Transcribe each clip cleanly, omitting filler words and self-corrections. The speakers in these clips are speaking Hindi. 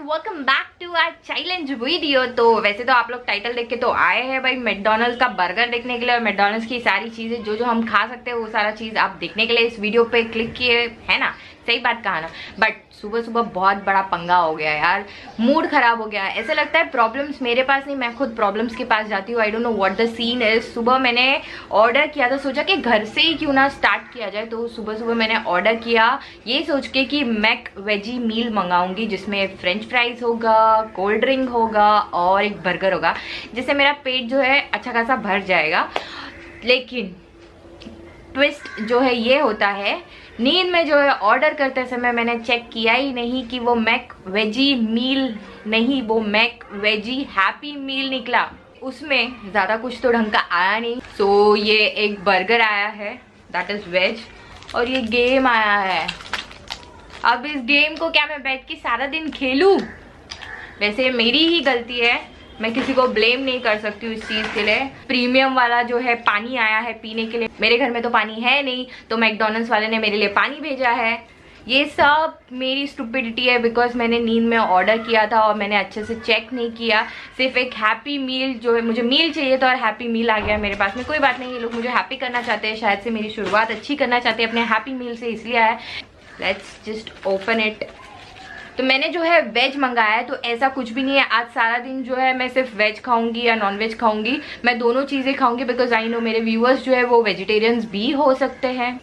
Welcome back to our challenge video. तो वैसे तो आप लोग टाइटल देख के तो आए हैं भाई मैकडॉनल्ड्स का बर्गर देखने के लिए और मैकडॉनल्ड्स की सारी चीजें जो हम खा सकते हैं वो सारा चीज आप देखने के लिए इस वीडियो पे क्लिक किए है ना। सही बात कहा ना। बट सुबह सुबह बहुत बड़ा पंगा हो गया यार, मूड खराब हो गया। ऐसा लगता है प्रॉब्लम्स मेरे पास नहीं, मैं खुद प्रॉब्लम्स के पास जाती हूँ। I don't know what the scene is. सुबह मैंने ऑर्डर किया था, सोचा कि घर से ही क्यों ना स्टार्ट किया जाए। तो सुबह सुबह मैंने ऑर्डर किया ये सोच के कि मैक वेजी मील मंगाऊंगी जिसमें फ्रेंच फ्राइज होगा, कोल्ड ड्रिंक होगा और एक बर्गर होगा, जिससे मेरा पेट जो है अच्छा खासा भर जाएगा। लेकिन ट्विस्ट जो है ये होता है, नींद में जो है ऑर्डर करते समय मैंने चेक किया ही नहीं कि वो मैक वेजी मील नहीं, वो मैक वेजी हैप्पी मील निकला। उसमें ज़्यादा कुछ तो ढंग का आया नहीं। सो ये एक बर्गर आया है दैट इज़ वेज और ये गेम आया है। अब इस गेम को क्या मैं बैठ के सारा दिन खेलूं? वैसे मेरी ही गलती है, मैं किसी को ब्लेम नहीं कर सकती हूँ इस चीज़ के लिए। प्रीमियम वाला जो है पानी आया है पीने के लिए, मेरे घर में तो पानी है नहीं, तो मैकडॉनल्ड्स वाले ने मेरे लिए पानी भेजा है। ये सब मेरी स्टुपिडिटी है बिकॉज मैंने नींद में ऑर्डर किया था और मैंने अच्छे से चेक नहीं किया। सिर्फ एक हैप्पी मील जो है, मुझे मील चाहिए था और हैप्पी मील आ गया मेरे पास में। कोई बात नहीं, ये लोग मुझे हैप्पी करना चाहते हैं, शायद से मेरी शुरुआत अच्छी करना चाहते हैं अपने हैप्पी मील से, इसलिए आया। Let's just open it. तो मैंने जो है वेज मंगाया है, तो ऐसा कुछ भी नहीं है आज सारा दिन जो है मैं सिर्फ वेज खाऊंगी या नॉन वेज खाऊंगी। मैं दोनों चीज़ें खाऊंगी बिकॉज आई नो मेरे व्यूअर्स जो है वो वेजिटेरियंस भी हो सकते हैं।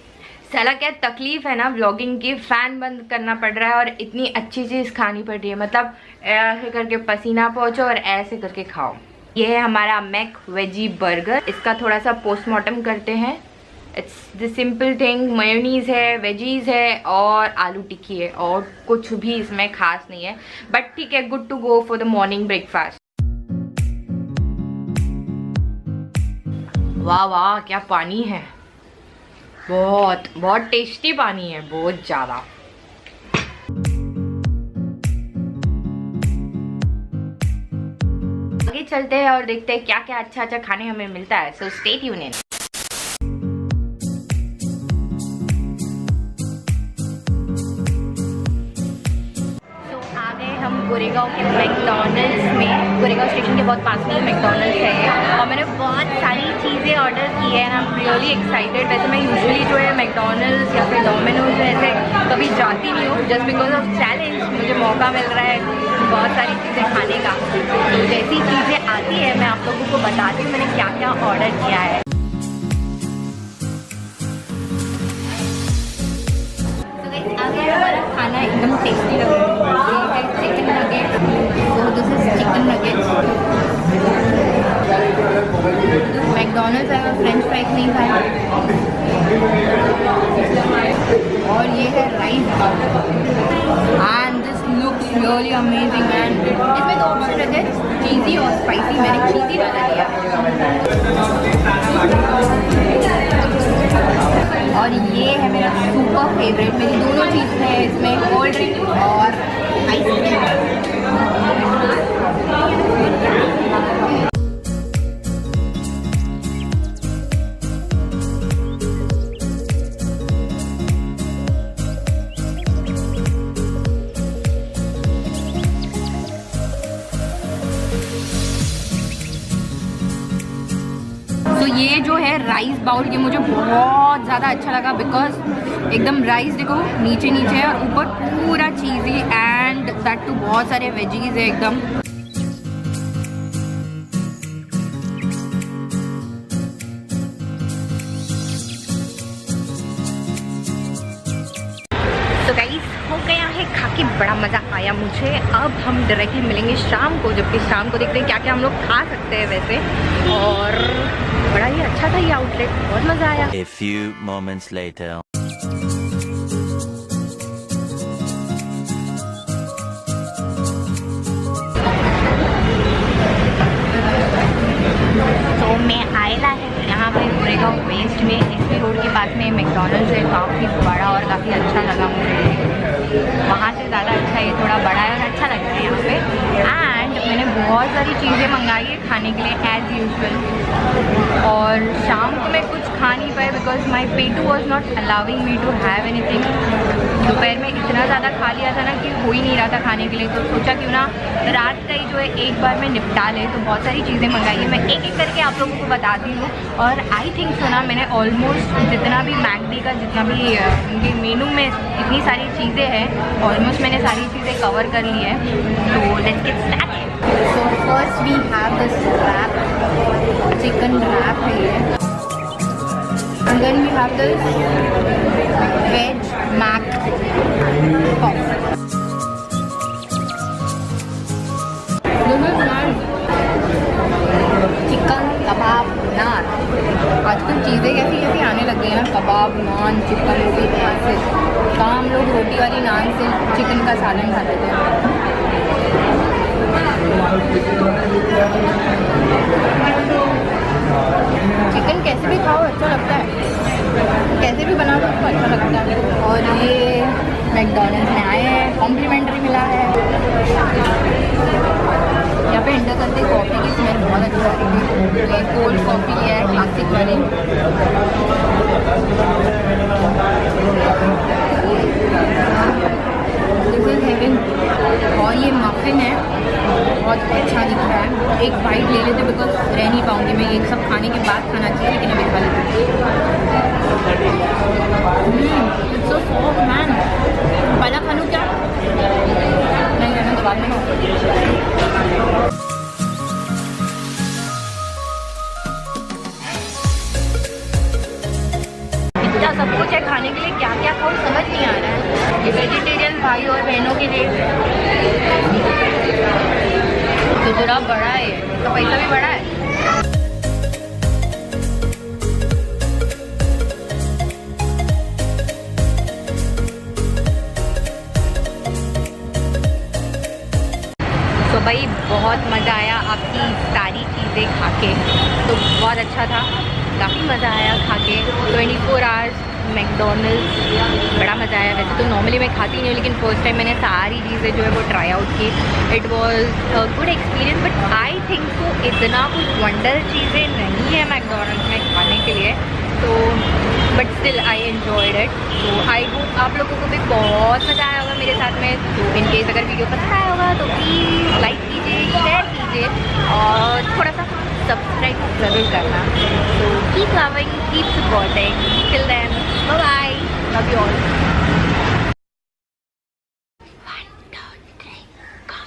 साला क्या तकलीफ है ना व्लॉगिंग की, फैन बंद करना पड़ रहा है और इतनी अच्छी चीज़ खानी पड़ रही है। मतलब ऐसे करके पसीना पहुँचो और ऐसे करके खाओ। ये है हमारा मैक वेजी बर्गर। इसका थोड़ा सा पोस्टमार्टम करते हैं। It's the simple thing, mayonnaise है, वेजीज है और आलू टिक्की है और कुछ भी इसमें खास नहीं है। बट ठीक है, good to go for the morning breakfast. वाह वाह क्या पानी है, बहुत बहुत टेस्टी पानी है, बहुत ज़्यादा। आगे चलते हैं और देखते हैं क्या क्या अच्छा अच्छा खाने हमें मिलता है। So stay tuned in. Goregaon के मैकडॉनल्ड्स में, गोरेगांव स्टेशन के बहुत पास में मैकडॉनल्ड्स है और मैंने बहुत सारी चीज़ें ऑर्डर की है and I am really excited. वैसे मैं यूजुअली जो है मैकडॉनल्ड्स या फिर डोमिनोज ऐसे कभी जाती नहीं हूँ, जस्ट बिकॉज ऑफ चैलेंज मुझे मौका मिल रहा है बहुत सारी चीज़ें खाने का। तो जैसी चीज़ें आती है मैं आप लोगों को बताती हूँ मैंने क्या क्या ऑर्डर किया है। आगे हमारा खाना एकदम टेस्टी लग रहा है। चिकन नगेट, तो this is chicken nugget. McDonald's है, मैं फ्रेंच फ्राइज नहीं खाया। और ये है rice and this looks really amazing. And इसमें दो ऑप्शन रहते हैं, चीज़ी और स्पाइसी। मैंने चीज़ी वाला लिया और ये है मेरा सुपर फेवरेट। मेरी दोनों चीज़ है इसमें, कोल्ड ड्रिंक और आइसक्रीम। तो ये जो है राइस बाउल, ये मुझे बहुत ज़्यादा अच्छा लगा बिकॉज एकदम राइस देखो नीचे नीचे है और ऊपर पूरा चीज़ी एंड दैट टू बहुत सारे वेजीज है एकदम। तो गाइस हो गया है खा के, बड़ा मज़ा आया मुझे। अब हम डायरेक्टली मिलेंगे शाम को, जबकि शाम को देखते हैं क्या क्या हम लोग खा सकते हैं वैसे। और बड़ा ही अच्छा था ये आउटलेट, बहुत मज़ा आया। A few moments later. तो मैं आएला है यहाँ पे गोरेगांव वेस्ट में, एसपी रोड के पास में मैकडॉनल्ड्स है, काफ़ी बड़ा और काफ़ी अच्छा लगा मुझे। वहाँ से ज़्यादा अच्छा, ये थोड़ा बड़ा है और अच्छा लग रहा है यहाँ पे। एंड मैंने बहुत सारी चीज़ें मंगाई है खाने के लिए एज यूजुअल। और शाम को मैं कुछ खा नहीं पाई बिकॉज माई पेटू was not allowing me to have anything. दोपहर में इतना ज़्यादा खा लिया था ना कि हो ही नहीं रहा था खाने के लिए, तो सोचा क्यों ना रात का ही जो है एक बार में निपटा ले। तो बहुत सारी चीज़ें मंगाई है, मैं एक एक करके आप लोगों को बताती हूँ। और आई थिंक सो ना मैंने ऑलमोस्ट जितना भी मैकडी का जितना भी उनके मेनू में इतनी सारी चीज़ें हैं, ऑलमोस्ट मैंने सारी चीज़ें कवर कर ली है। तो let's get started. So first we have this wrap, chicken wrap है ये। And then we have this veg mac puff. This is nice. Chicken kebab naan. आजकल चीज़ें कैसी कैसी आने लग गई हैं ना, कबाब नान चिकन रोटी कहाँ से, कहाँ हम लोग रोटी वाली नान से चिकन का सालन खाते थे। चिकन कैसे भी खाओ अच्छा लगता है, कैसे भी बना दो उसको अच्छा लगता है। और ये मैकडॉनल्ड्स में आए हैं, कॉम्प्लीमेंट्री मिला है। यहाँ पे एंटर करते कॉफ़ी की स्मेल बहुत अच्छी आ रही है। ये कोल्ड कॉफ़ी है क्लासिक वाली। This is heaven. और ये मफिन है, बहुत अच्छा दिख रहा है। एक बाइट ले लेते बिकॉज रह नहीं पाऊँगी मैं, ये सब खाने के बाद खाना चाहिए, लेकिन अभी खा लेते। It's so soft man. पहला खा लूँ क्या? नहीं रहना तो बाद में खाऊँ। इतना सब कुछ है खाने के लिए, क्या क्या खाऊँ समझ नहीं आ रहा है। ये वेजिटेरियन भाई और बहनों के लिए तो थोड़ा बड़ा है, इसका पैसा भी बड़ा है। तो भाई बहुत मज़ा आया आपकी सारी चीज़ें खा के, तो बहुत अच्छा था, काफ़ी मज़ा आया खा के। 24 आवर्स मैकडॉनल्ड्स, बड़ा मज़ा आया। वैसे तो नॉर्मली मैं खाती नहीं हूँ, लेकिन फर्स्ट टाइम मैंने सारी चीज़ें जो है वो ट्राई आउट की। It was a good experience, but I think so इतना कुछ वंडर चीज़ें नहीं है मैकडॉनल्ड्स में खाने के लिए, तो but still I enjoyed it. तो आई होप आप लोगों को भी बहुत मज़ा आया होगा मेरे साथ में। तो इन केस अगर वीडियो पसंद आया होगा तो प्लीज़ लाइक कीजिए, शेयर कीजिए और थोड़ा सा सब्सक्राइब ज़रूर करना। तो keep loving, keep supporting, till then bye bye, love you all. 1 2 3 go।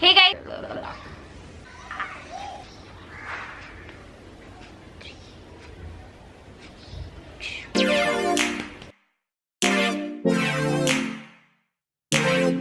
Hey guys.